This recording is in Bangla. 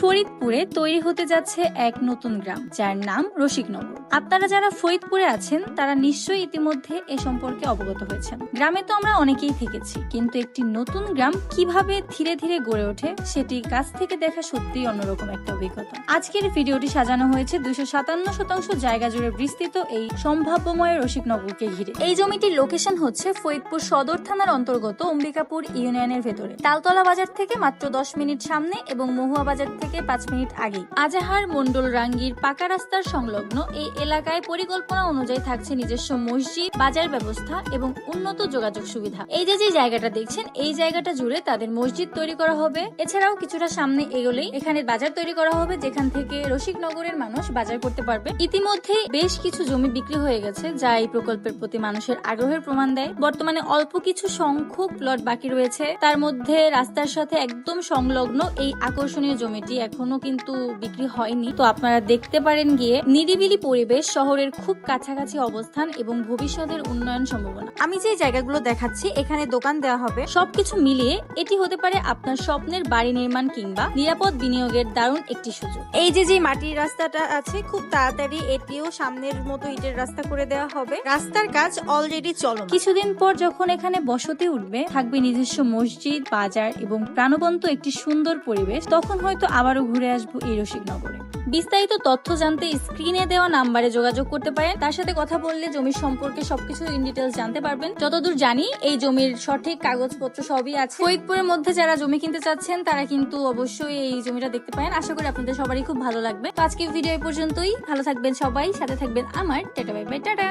ফরিদপুরে তৈরি হতে যাচ্ছে এক নতুন গ্রাম, যার নাম রসিকনগর। আপনারা যারা ফরিদপুরে আছেন তারা নিশ্চয়ই ইতিমধ্যে এ সম্পর্কে অবগত হয়েছেন। গ্রামে তো আমরা অনেকেই থেকেছি, কিন্তু একটি নতুন গ্রাম কিভাবে ধীরে ধীরে গড়ে ওঠে সেটি কাছ থেকে দেখা সত্যিই অন্যরকম একটা অভিজ্ঞতা। আজকের ভিডিওটি সাজানো হয়েছে 257% জায়গা জুড়ে বিস্তৃত এই সম্ভাব্যময় রসিকনগরকে ঘিরে। এই জমিটির লোকেশন হচ্ছে ফরিদপুর সদর থানার অন্তর্গত অম্বিকাপুর ইউনিয়নের ভেতরে, তালতলা বাজার থেকে মাত্র 10 মিনিট সামনে এবং মহুয়া বাজার থেকে 5 মিনিট আগে। আজাহার মন্ডল রাঙ্গির পাকা রাস্তার সংলগ্ন এই এলাকায় পরিকল্পনা অনুযায়ী থাকছে নিজস্ব মসজিদ, বাজার ব্যবস্থা এবং উন্নত যোগাযোগ সুবিধা। এই যে জায়গাটা দেখছেন, এই জায়গাটা জুড়ে তাদের মসজিদ তৈরি করা হবে। এছাড়াও কিছুটা সামনে এগোলেই এখানে বাজার তৈরি করা হবে, যেখান থেকে রসিকনগরের মানুষ বাজার করতে পারবে। ইতিমধ্যে বেশ কিছু জমি বিক্রি হয়ে গেছে, যা এই প্রকল্পের প্রতি মানুষের আগ্রহের প্রমাণ দেয়। বর্তমানে অল্প কিছু সংখ্যক প্লট বাকি রয়েছে, তার মধ্যে রাস্তার সাথে একদম সংলগ্ন এই আকর্ষণীয় জমিটি এখনো কিন্তু বিক্রি হয়নি। তো আপনারা দেখতে পারেন গিয়ে নিরিবিলি পরিবেশ, শহরের খুব কাছাকাছি অবস্থান এবং ভবিষ্যতের উন্নয়ন সম্ভাবনা। আমি যে জায়গাগুলো দেখাচ্ছি এখানে দোকান দেওয়া হবে। সবকিছু মিলিয়ে এটি হতে পারে আপনার স্বপ্নের বাড়ি নির্মাণ কিংবা নিরাপদ বিনিয়োগের দারুণ একটি সুযোগ। এই যে মাটির রাস্তাটা আছে, খুব তাড়াতাড়ি এটিও সামনের মতো ইটের রাস্তা করে দেওয়া হবে। রাস্তার কাজ অলরেডি চলমান। কিছুদিন পর যখন এখানে বসতি উঠবে, থাকবে নিজস্ব মসজিদ, বাজার এবং প্রাণবন্ত একটি সুন্দর পরিবেশ, তখন হয়তো আবারও ঘুরে আসবো এই রসিকনগরে। বিস্তারিত তথ্য জানতে স্ক্রিনে দেওয়া নাম্বারে যোগাযোগ করতে পারেন। তার সাথে কথা বললে জমির সম্পর্কে সবকিছু ইন ডিটেইলস জানতে পারবেন। যতদূর জানি এই জমির সঠিক কাগজপত্র সবই আছে। ফরিদপুরের মধ্যে যারা জমি কিনতে চাচ্ছেন তারা কিন্তু অবশ্যই এই জমিটা দেখতে পারেন। আশা করি আপনাদের সবারই খুব ভালো লাগবে। তো আজকের ভিডিও এই পর্যন্তই। ভালো থাকবেন সবাই, সাথে থাকবেন আমার। Tata bye bye, tata.